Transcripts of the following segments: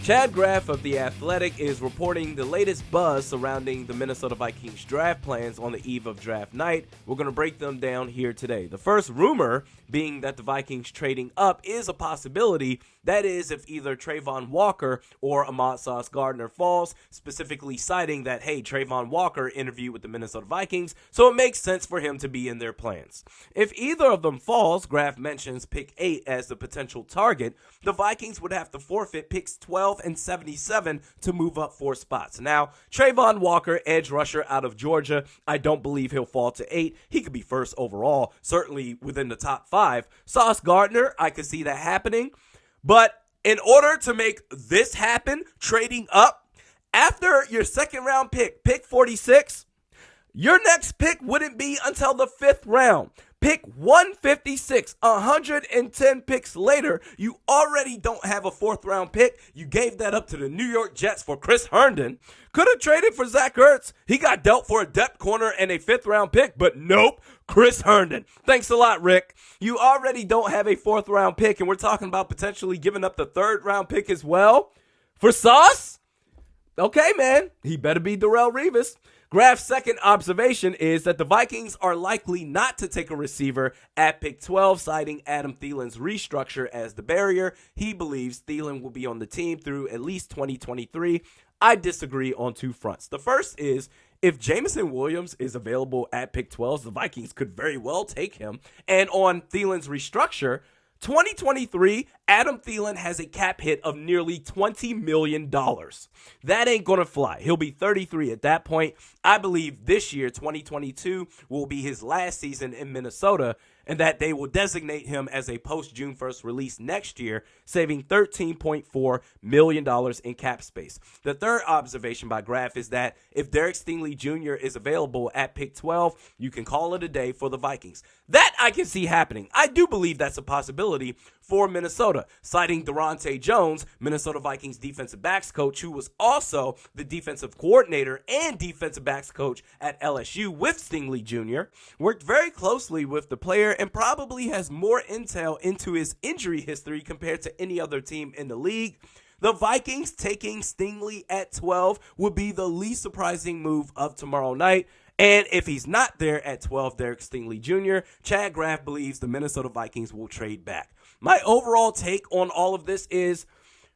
Chad Graff of The Athletic is reporting the latest buzz surrounding the Minnesota Vikings draft plans on the eve of draft night. We're going to break them down here today. The first rumor being that the Vikings trading up is a possibility. That is, if either Trayvon Walker or Ahmad Sauce Gardner falls, specifically citing that, hey, Trayvon Walker interviewed with the Minnesota Vikings, so it makes sense for him to be in their plans. If either of them falls, Graff mentions pick 8 as the potential target. The Vikings would have to forfeit picks 12 and 77 to move up 4 spots. Now, Trayvon Walker, edge rusher out of Georgia, I don't believe he'll fall to 8. He could be first overall, certainly within the top 5. Sauce Gardner, I could see that happening. But in order to make this happen, trading up, after your second round pick 46, your next pick wouldn't be until the 5th round. Pick 156, 110 picks later, you already don't have a 4th round pick. You gave that up to the New York Jets for Chris Herndon. Could have traded for Zach Ertz. He got dealt for a depth corner and a 5th round pick, but nope, Chris Herndon. Thanks a lot, Rick. You already don't have a 4th round pick, and we're talking about potentially giving up the 3rd round pick as well for Sauce? Okay, man, he better be Darrelle Revis. Graff's second observation is that the Vikings are likely not to take a receiver at pick 12, citing Adam Thielen's restructure as the barrier. He believes Thielen will be on the team through at least 2023. I disagree on 2 fronts. The first is, if Jameson Williams is available at pick 12, the Vikings could very well take him. And on Thielen's restructure, 2023, Adam Thielen has a cap hit of nearly $20 million. That ain't going to fly. He'll be 33 at that point. I believe this year, 2022, will be his last season in Minnesota, and that they will designate him as a post-June 1st release next year, saving $13.4 million in cap space. The third observation by Graff is that if Derek Stingley Jr. is available at pick 12, you can call it a day for the Vikings. That I can see happening. I do believe that's a possibility for Minnesota, citing Durante Jones, Minnesota Vikings defensive backs coach, who was also the defensive coordinator and defensive backs coach at LSU with Stingley Jr., worked very closely with the player and probably has more intel into his injury history compared to any other team in the league. The Vikings taking Stingley at 12 would be the least surprising move of tomorrow night. And if he's not there at 12, Derek Stingley Jr., Chad Graff believes the Minnesota Vikings will trade back. My overall take on all of this is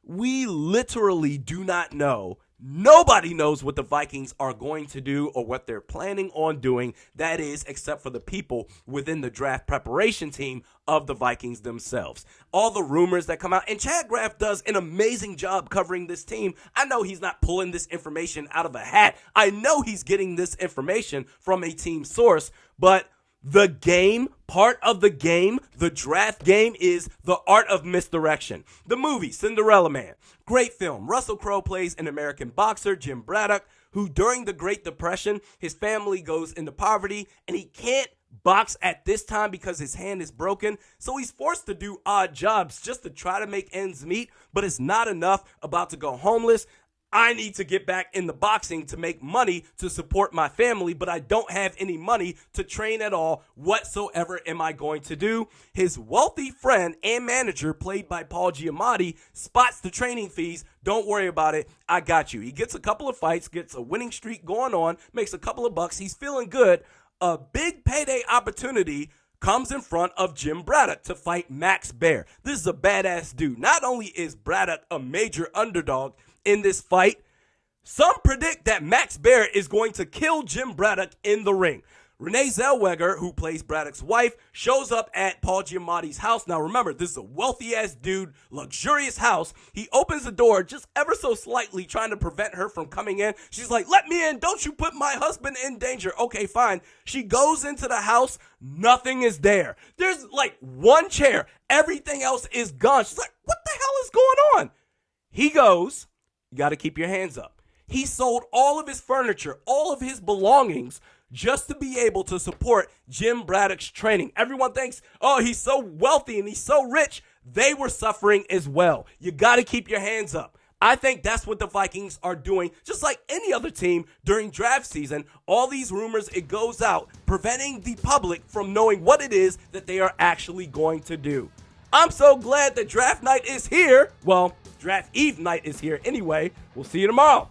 we literally do not know. Nobody knows what the Vikings are going to do or what they're planning on doing. That is, except for the people within the draft preparation team of the Vikings themselves. All the rumors that come out, and Chad Graff does an amazing job covering this team. I know he's not pulling this information out of a hat. I know he's getting this information from a team source, but the game, part of the game, the draft game, is The Art of Misdirection. The movie, Cinderella Man. Great film. Russell Crowe plays an American boxer, Jim Braddock, who during the Great Depression, his family goes into poverty, and he can't box at this time because his hand is broken. So he's forced to do odd jobs just to try to make ends meet, but it's not enough, about to go homeless. I need to get back in the boxing to make money to support my family, but I don't have any money to train at all. Whatsoever am I going to do? His wealthy friend and manager, played by Paul Giamatti, spots the training fees. Don't worry about it. I got you. He gets a couple of fights, gets a winning streak going on, makes a couple of bucks. He's feeling good. A big payday opportunity comes in front of Jim Braddock to fight Max Baer. This is a badass dude. Not only is Braddock a major underdog in this fight, some predict that Max Baer is going to kill Jim Braddock in the ring. Renee Zellweger, who plays Braddock's wife, shows up at Paul Giamatti's house. Now remember, this is a wealthy-ass dude, luxurious house. He opens the door just ever so slightly, trying to prevent her from coming in. She's like, "Let me in. Don't you put my husband in danger." Okay, fine. She goes into the house. Nothing is there. There's like one chair. Everything else is gone. She's like, "What the hell is going on?" He goes, "You got to keep your hands up." He sold all of his furniture, all of his belongings, just to be able to support Jim Braddock's training. Everyone thinks, oh, he's so wealthy and he's so rich. They were suffering as well. You got to keep your hands up. I think that's what the Vikings are doing, just like any other team during draft season. All these rumors, it goes out, preventing the public from knowing what it is that they are actually going to do. I'm so glad that draft night is here. Well, Draft Eve night is here anyway. We'll see you tomorrow.